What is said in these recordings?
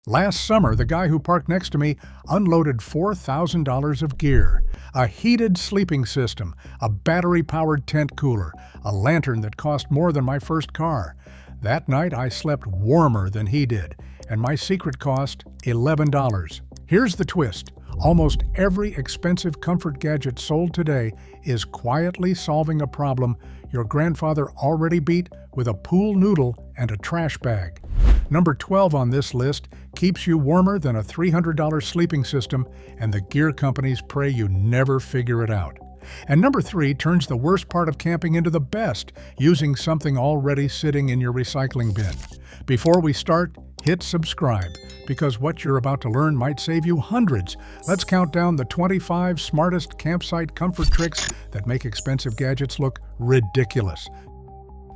Last summer, the guy who parked next to me unloaded $4,000 of gear. A heated sleeping system, a battery-powered tent cooler, a lantern that cost more than my first car. That night, I slept warmer than he did, and my secret cost $11. Here's the twist. Almost every expensive comfort gadget sold today is quietly solving a problem your grandfather already beat with a pool noodle and a trash bag. Number 12 on this list keeps you warmer than a $300 sleeping system, and the gear companies pray you never figure it out. And number 3 turns the worst part of camping into the best, using something already sitting in your recycling bin. Before we start, hit subscribe, because what you're about to learn might save you hundreds. Let's count down the 25 smartest campsite comfort tricks that make expensive gadgets look ridiculous.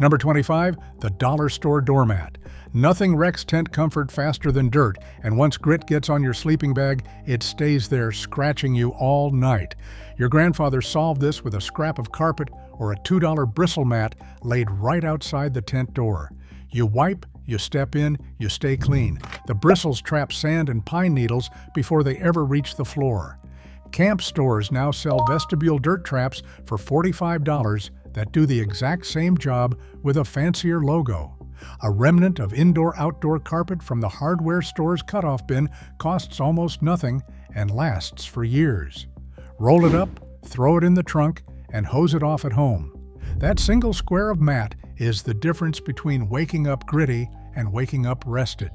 Number 25, the dollar store doormat. Nothing wrecks tent comfort faster than dirt, and once grit gets on your sleeping bag, it stays there scratching you all night. Your grandfather solved this with a scrap of carpet or a $2 bristle mat laid right outside the tent door. You wipe, you step in, you stay clean. The bristles trap sand and pine needles before they ever reach the floor. Camp stores now sell vestibule dirt traps for $45 that do the exact same job with a fancier logo. A remnant of indoor-outdoor carpet from the hardware store's cutoff bin costs almost nothing and lasts for years. Roll it up, throw it in the trunk, and hose it off at home. That single square of mat is the difference between waking up gritty and waking up rested.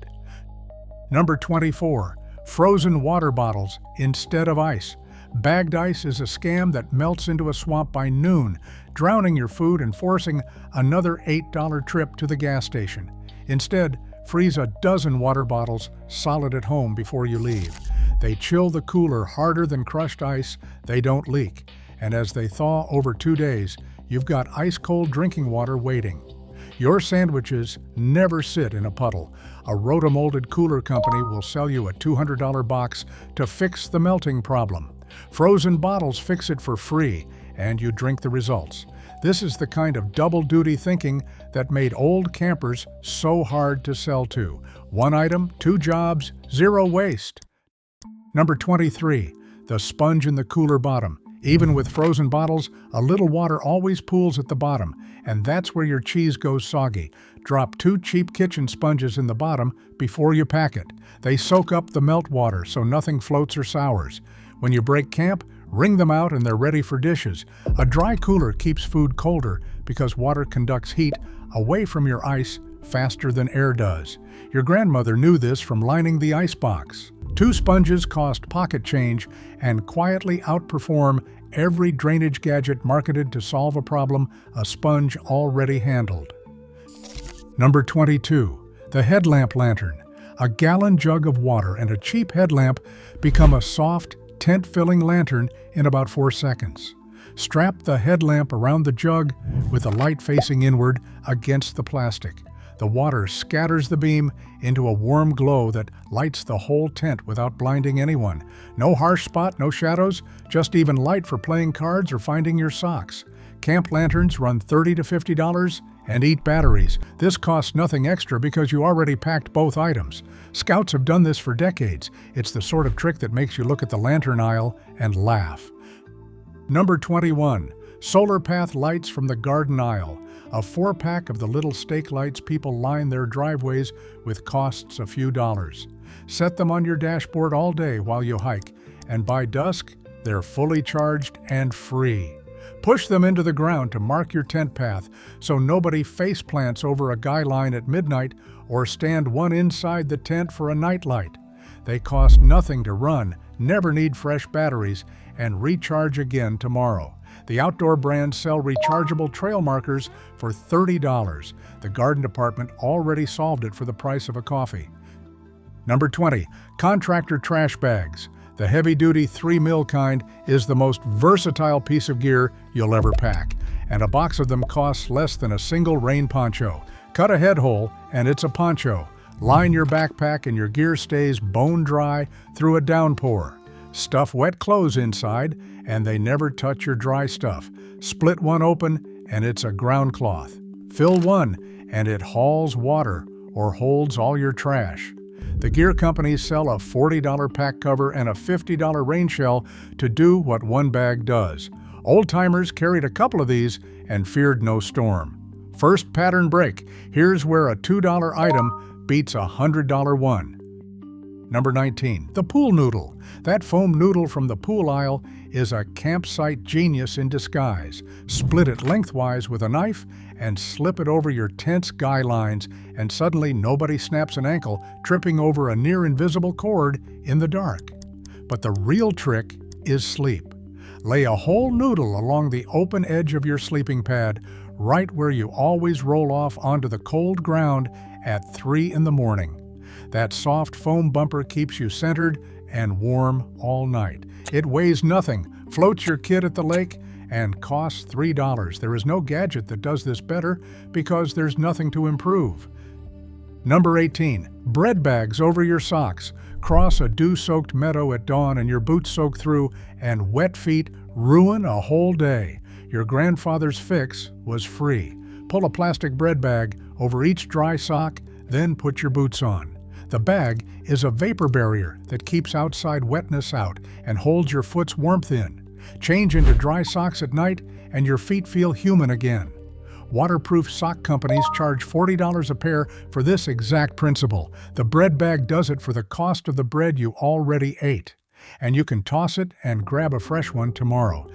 Number 24, frozen water bottles instead of ice. Bagged ice is a scam that melts into a swamp by noon, drowning your food and forcing another $8 trip to the gas station. Instead, freeze a dozen water bottles solid at home before you leave. They chill the cooler harder than crushed ice, they don't leak, and as they thaw over 2 days, you've got ice-cold drinking water waiting. Your sandwiches never sit in a puddle. A rotomolded cooler company will sell you a $200 box to fix the melting problem. Frozen bottles fix it for free, and you drink the results. This is the kind of double-duty thinking that made old campers so hard to sell to. One item, 2 jobs, 0 waste. Number 23, the sponge in the cooler bottom. Even with frozen bottles, a little water always pools at the bottom, and that's where your cheese goes soggy. Drop 2 cheap kitchen sponges in the bottom before you pack it. They soak up the melt water so nothing floats or sours. When you break camp, wring them out and they're ready for dishes. A dry cooler keeps food colder because water conducts heat away from your ice faster than air does. Your grandmother knew this from lining the icebox. 2 sponges cost pocket change and quietly outperform every drainage gadget marketed to solve a problem a sponge already handled. Number 22, the headlamp lantern. A gallon jug of water and a cheap headlamp become a soft, tent-filling lantern in about 4 seconds. Strap the headlamp around the jug with the light facing inward against the plastic. The water scatters the beam into a warm glow that lights the whole tent without blinding anyone. No harsh spot, no shadows, just even light for playing cards or finding your socks. Camp lanterns run $30 to $50 and eat batteries. This costs nothing extra because you already packed both items. Scouts have done this for decades. It's the sort of trick that makes you look at the lantern aisle and laugh. Number 21, solar path lights from the garden aisle. A 4-pack of the little stake lights people line their driveways with costs a few dollars. Set them on your dashboard all day while you hike, and by dusk, they're fully charged and free. Push them into the ground to mark your tent path so nobody face plants over a guy line at midnight or stand one inside the tent for a nightlight. They cost nothing to run, never need fresh batteries, and recharge again tomorrow. The outdoor brands sell rechargeable trail markers for $30. The garden department already solved it for the price of a coffee. Number 20, contractor trash bags. The heavy-duty 3mm kind is the most versatile piece of gear you'll ever pack, and a box of them costs less than a single rain poncho. Cut a head hole, and it's a poncho. Line your backpack and your gear stays bone dry through a downpour. Stuff wet clothes inside, and they never touch your dry stuff. Split one open, and it's a ground cloth. Fill one, and it hauls water or holds all your trash. The gear companies sell a $40 pack cover and a $50 rain shell to do what one bag does. Old-timers carried a couple of these and feared no storm. First pattern break. Here's where a $2 item beats a $100 one. Number 19. The pool noodle. That foam noodle from the pool aisle is a campsite genius in disguise. Split it lengthwise with a knife and slip it over your tent's guy lines, and suddenly nobody snaps an ankle tripping over a near-invisible cord in the dark. But the real trick is sleep. Lay a whole noodle along the open edge of your sleeping pad, right where you always roll off onto the cold ground at 3 in the morning. That soft foam bumper keeps you centered and warm all night. It weighs nothing, floats your kid at the lake, and costs $3. There is no gadget that does this better because there's nothing to improve. Number 18. Bread bags over your socks. Cross a dew-soaked meadow at dawn and your boots soak through, and wet feet ruin a whole day. Your grandfather's fix was free. Pull a plastic bread bag over each dry sock, then put your boots on. The bag is a vapor barrier that keeps outside wetness out and holds your foot's warmth in. Change into dry socks at night and your feet feel human again. Waterproof sock companies charge $40 a pair for this exact principle. The bread bag does it for the cost of the bread you already ate. And you can toss it and grab a fresh one tomorrow.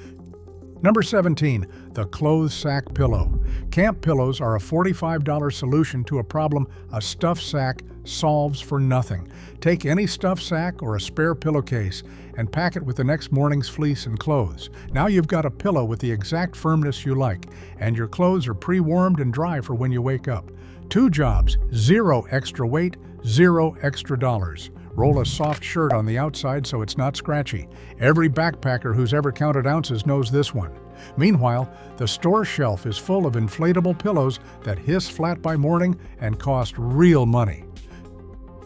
Number 17. The clothes sack pillow. Camp pillows are a $45 solution to a problem a stuffed sack solves for nothing. Take any stuffed sack or a spare pillowcase and pack it with the next morning's fleece and clothes. Now you've got a pillow with the exact firmness you like, and your clothes are pre-warmed and dry for when you wake up. 2 jobs, 0 extra weight, 0 extra dollars. Roll a soft shirt on the outside so it's not scratchy. Every backpacker who's ever counted ounces knows this one. Meanwhile, the store shelf is full of inflatable pillows that hiss flat by morning and cost real money.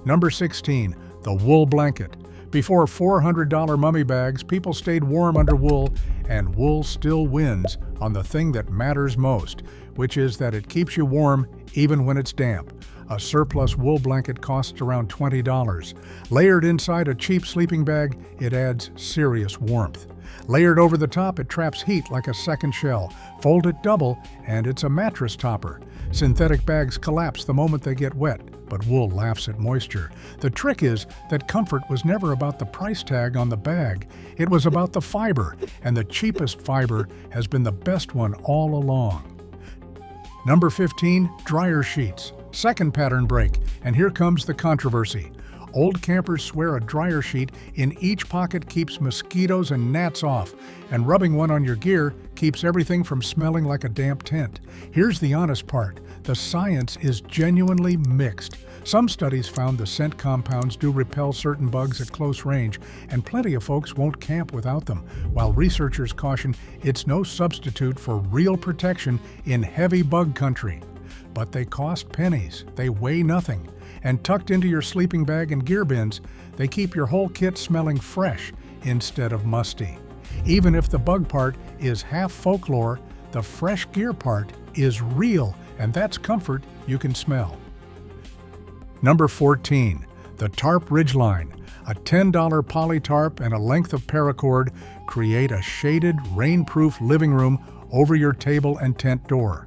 Number 16. The wool blanket. Before $400 mummy bags, people stayed warm under wool, and wool still wins on the thing that matters most, which is that it keeps you warm even when it's damp. A surplus wool blanket costs around $20. Layered inside a cheap sleeping bag, it adds serious warmth. Layered over the top, it traps heat like a second shell. Fold it double, and it's a mattress topper. Synthetic bags collapse the moment they get wet, but wool laughs at moisture. The trick is that comfort was never about the price tag on the bag. It was about the fiber, and the cheapest fiber has been the best one all along. Number 15. Dryer sheets. Second pattern break, and here comes the controversy. Old campers swear a dryer sheet in each pocket keeps mosquitoes and gnats off, and rubbing one on your gear keeps everything from smelling like a damp tent. Here's the honest part. The science is genuinely mixed. Some studies found the scent compounds do repel certain bugs at close range, and plenty of folks won't camp without them, while researchers caution it's no substitute for real protection in heavy bug country. But they cost pennies, they weigh nothing, and tucked into your sleeping bag and gear bins, they keep your whole kit smelling fresh instead of musty. Even if the bug part is half folklore, the fresh gear part is real, and that's comfort you can smell. Number 14. The tarp ridgeline. A $10 poly tarp and a length of paracord create a shaded, rainproof living room over your table and tent door.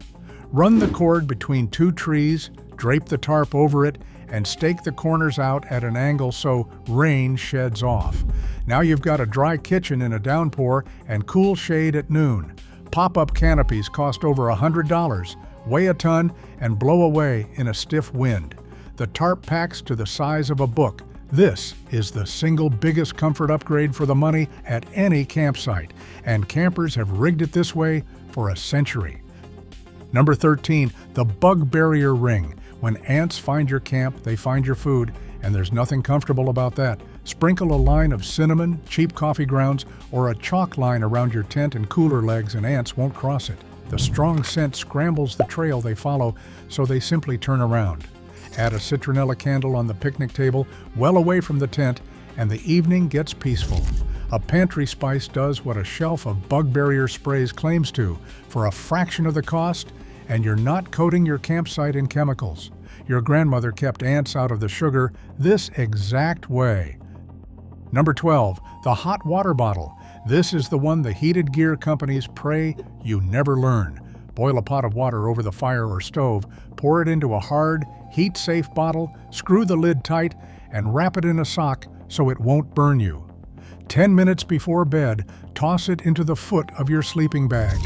Run the cord between 2 trees, drape the tarp over it, and stake the corners out at an angle so rain sheds off. Now you've got a dry kitchen in a downpour and cool shade at noon. Pop-up canopies cost over $100, weigh a ton, and blow away in a stiff wind. The tarp packs to the size of a book. This is the single biggest comfort upgrade for the money at any campsite, and campers have rigged it this way for a century. Number 13. The bug barrier ring. When ants find your camp, they find your food, and there's nothing comfortable about that. Sprinkle a line of cinnamon, cheap coffee grounds, or a chalk line around your tent and cooler legs, and ants won't cross it. The strong scent scrambles the trail they follow, so they simply turn around. Add a citronella candle on the picnic table, well away from the tent, and the evening gets peaceful. A pantry spice does what a shelf of bug barrier sprays claims to, for a fraction of the cost, and you're not coating your campsite in chemicals. Your grandmother kept ants out of the sugar this exact way. Number 12, the hot water bottle. This is the one the heated gear companies pray you never learn. Boil a pot of water over the fire or stove, pour it into a hard, heat-safe bottle, screw the lid tight, and wrap it in a sock so it won't burn you. 10 minutes before bed, toss it into the foot of your sleeping bag.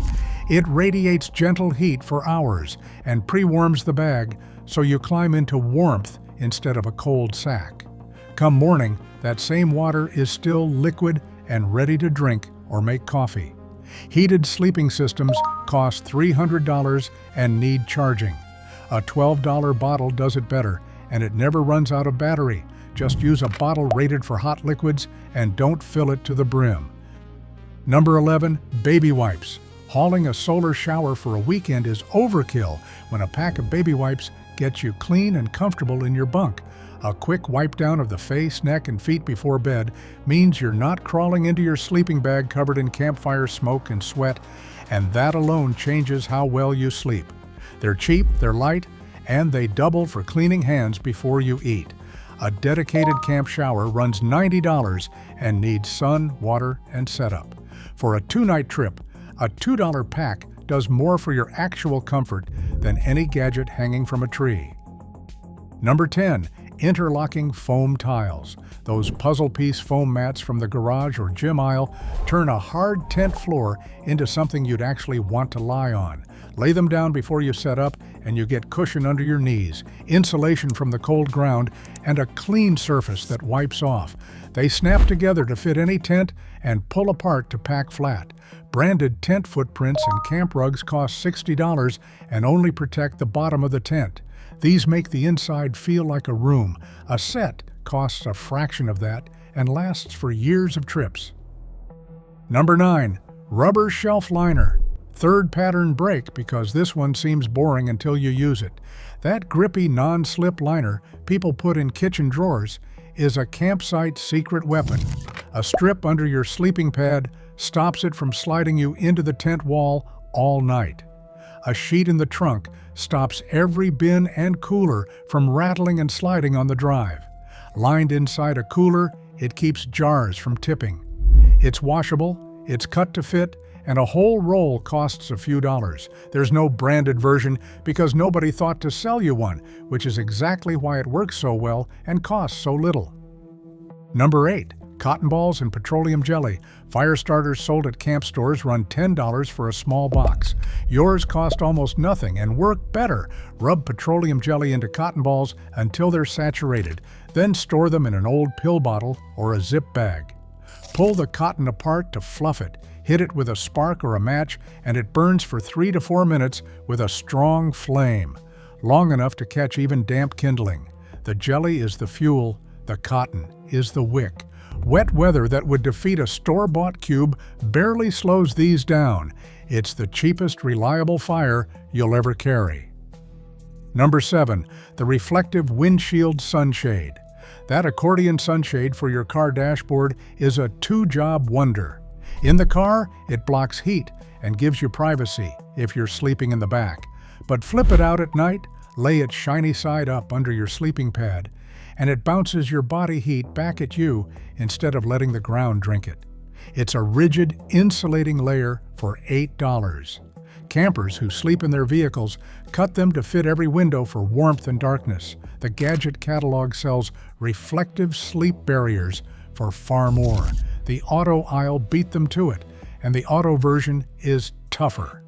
It radiates gentle heat for hours and pre-warms the bag so you climb into warmth instead of a cold sack. Come morning, that same water is still liquid and ready to drink or make coffee. Heated sleeping systems cost $300 and need charging. A $12 bottle does it better, and it never runs out of battery. Just use a bottle rated for hot liquids and don't fill it to the brim. Number 11, baby wipes. Hauling a solar shower for a weekend is overkill when a pack of baby wipes gets you clean and comfortable in your bunk. A quick wipe down of the face, neck, and feet before bed means you're not crawling into your sleeping bag covered in campfire smoke and sweat, and that alone changes how well you sleep. They're cheap, they're light, and they double for cleaning hands before you eat. A dedicated camp shower runs $90 and needs sun, water, and setup. For a 2-night trip, a $2 pack does more for your actual comfort than any gadget hanging from a tree. Number 10, interlocking foam tiles. Those puzzle piece foam mats from the garage or gym aisle turn a hard tent floor into something you'd actually want to lie on. Lay them down before you set up and you get cushion under your knees, insulation from the cold ground, and a clean surface that wipes off. They snap together to fit any tent and pull apart to pack flat. Branded tent footprints and camp rugs cost $60 and only protect the bottom of the tent. These make the inside feel like a room. A set costs a fraction of that and lasts for years of trips. Number 9, rubber shelf liner. Third pattern break because this one seems boring until you use it. That grippy non-slip liner people put in kitchen drawers is a campsite secret weapon. A strip under your sleeping pad stops it from sliding you into the tent wall all night. A sheet in the trunk stops every bin and cooler from rattling and sliding on the drive. Lined inside a cooler, it keeps jars from tipping. It's washable, it's cut to fit, and a whole roll costs a few dollars. There's no branded version because nobody thought to sell you one, which is exactly why it works so well and costs so little. Number 8, cotton balls and petroleum jelly. Fire starters sold at camp stores run $10 for a small box. Yours cost almost nothing and work better. Rub petroleum jelly into cotton balls until they're saturated, then store them in an old pill bottle or a zip bag. Pull the cotton apart to fluff it. Hit it with a spark or a match, and it burns for 3 to 4 minutes with a strong flame, long enough to catch even damp kindling. The jelly is the fuel, the cotton is the wick. Wet weather that would defeat a store-bought cube barely slows these down. It's the cheapest reliable fire you'll ever carry. Number 7, the reflective windshield sunshade. That accordion sunshade for your car dashboard is a 2-job wonder. In the car, it blocks heat and gives you privacy if you're sleeping in the back. But flip it out at night, lay it shiny side up under your sleeping pad, and it bounces your body heat back at you instead of letting the ground drink it. It's a rigid, insulating layer for $8. Campers who sleep in their vehicles cut them to fit every window for warmth and darkness. The Gadget catalog sells reflective sleep barriers for far more. The auto aisle beat them to it, and the auto version is tougher.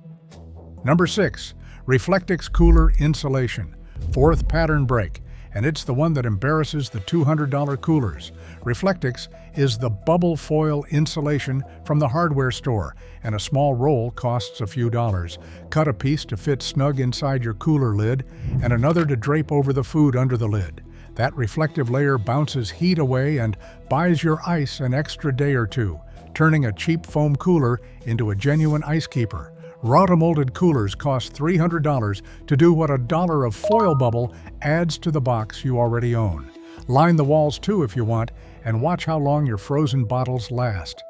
Number 6, Reflectix Cooler Insulation. 4th pattern break, and it's the one that embarrasses the $200 coolers. Reflectix is the bubble foil insulation from the hardware store, and a small roll costs a few dollars. Cut a piece to fit snug inside your cooler lid, and another to drape over the food under the lid. That reflective layer bounces heat away and buys your ice an extra day or two, turning a cheap foam cooler into a genuine ice keeper. Rotomolded coolers cost $300 to do what $1 of foil bubble adds to the box you already own. Line the walls too if you want, and watch how long your frozen bottles last.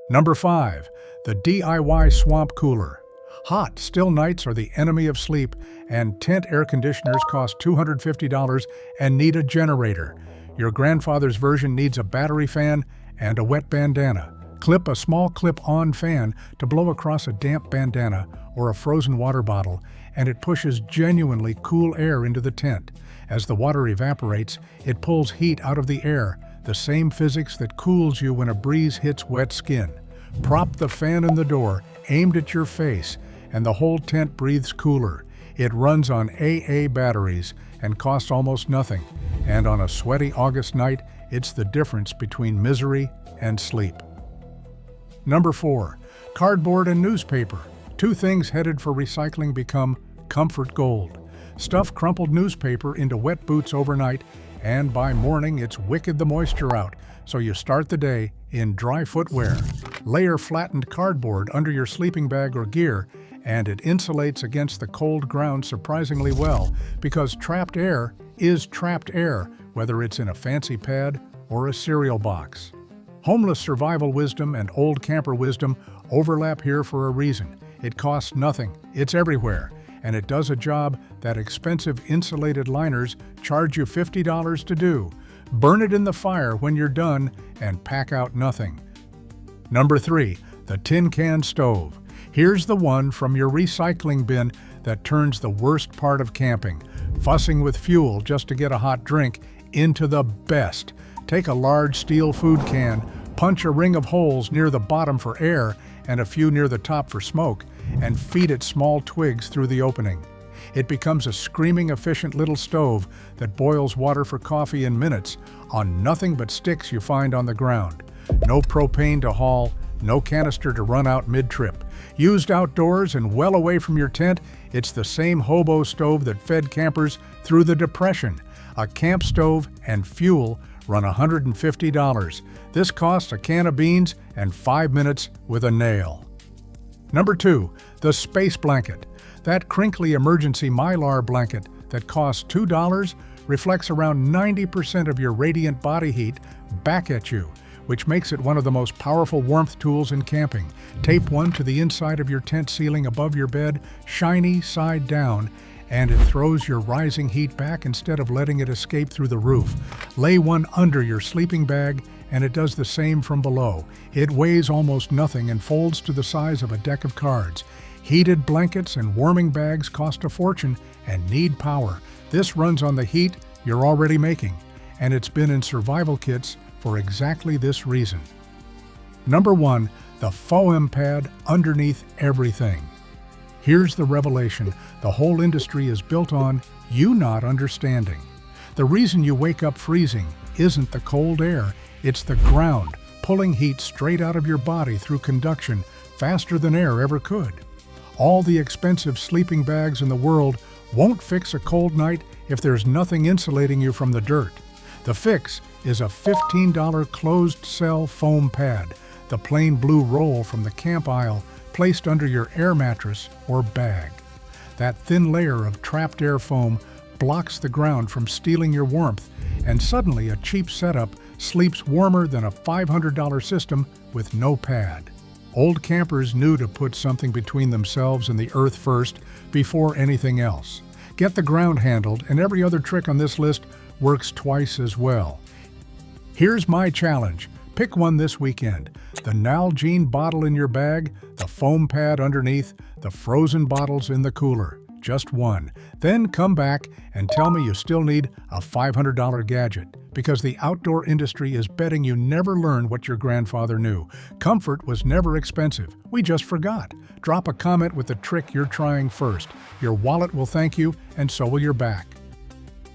Number 5, the DIY Swamp Cooler. Hot, still nights are the enemy of sleep, and tent air conditioners cost $250 and need a generator. Your grandfather's version needs a battery fan and a wet bandana. Clip a small clip-on fan to blow across a damp bandana or a frozen water bottle, and it pushes genuinely cool air into the tent. As the water evaporates, it pulls heat out of the air, the same physics that cools you when a breeze hits wet skin. Prop the fan in the door, aimed at your face, and the whole tent breathes cooler. It runs on AA batteries and costs almost nothing, and on a sweaty August night, it's the difference between misery and sleep. Number 4. Cardboard and newspaper. Two things headed for recycling become comfort gold. Stuff crumpled newspaper into wet boots overnight, and by morning it's wicked the moisture out, so you start the day in dry footwear. Layer flattened cardboard under your sleeping bag or gear, and it insulates against the cold ground surprisingly well, because trapped air is trapped air, whether it's in a fancy pad or a cereal box. Homeless survival wisdom and old camper wisdom overlap here for a reason. It costs nothing, it's everywhere, and it does a job that expensive insulated liners charge you $50 to do. Burn it in the fire when you're done and pack out nothing. Number 3. The tin can stove. Here's the one from your recycling bin that turns the worst part of camping, fussing with fuel just to get a hot drink, into the best. Take a large steel food can, punch a ring of holes near the bottom for air and a few near the top for smoke, and feed it small twigs through the opening. It becomes a screaming efficient little stove that boils water for coffee in minutes on nothing but sticks you find on the ground. No propane to haul, no canister to run out mid-trip. Used outdoors and well away from your tent, it's the same hobo stove that fed campers through the Depression. A camp stove and fuel run $150. This costs a can of beans and 5 minutes with a nail. Number 2. The space blanket. That crinkly emergency Mylar blanket that costs $2 reflects around 90% of your radiant body heat back at you, which makes it one of the most powerful warmth tools in camping. Tape one to the inside of your tent ceiling above your bed, shiny side down, and it throws your rising heat back instead of letting it escape through the roof. Lay one under your sleeping bag, and it does the same from below. It weighs almost nothing and folds to the size of a deck of cards. Heated blankets and warming bags cost a fortune and need power. This runs on the heat you're already making, and it's been in survival kits for exactly this reason. Number 1. The foam pad underneath everything. Here's the revelation the whole industry is built on you not understanding. The reason you wake up freezing isn't the cold air, it's the ground pulling heat straight out of your body through conduction faster than air ever could. All the expensive sleeping bags in the world won't fix a cold night if there's nothing insulating you from the dirt. The fix is a $15 closed-cell foam pad, the plain blue roll from the camp aisle placed under your air mattress or bag. That thin layer of trapped air foam blocks the ground from stealing your warmth, and suddenly a cheap setup sleeps warmer than a $500 system with no pad. Old campers knew to put something between themselves and the earth first before anything else. Get the ground handled, and every other trick on this list works twice as well. Here's my challenge. Pick one this weekend. The Nalgene bottle in your bag, the foam pad underneath, the frozen bottles in the cooler. Just one. Then come back and tell me you still need a $500 gadget, because the outdoor industry is betting you never learn what your grandfather knew. Comfort was never expensive. We just forgot. Drop a comment with the trick you're trying first. Your wallet will thank you, and so will your back.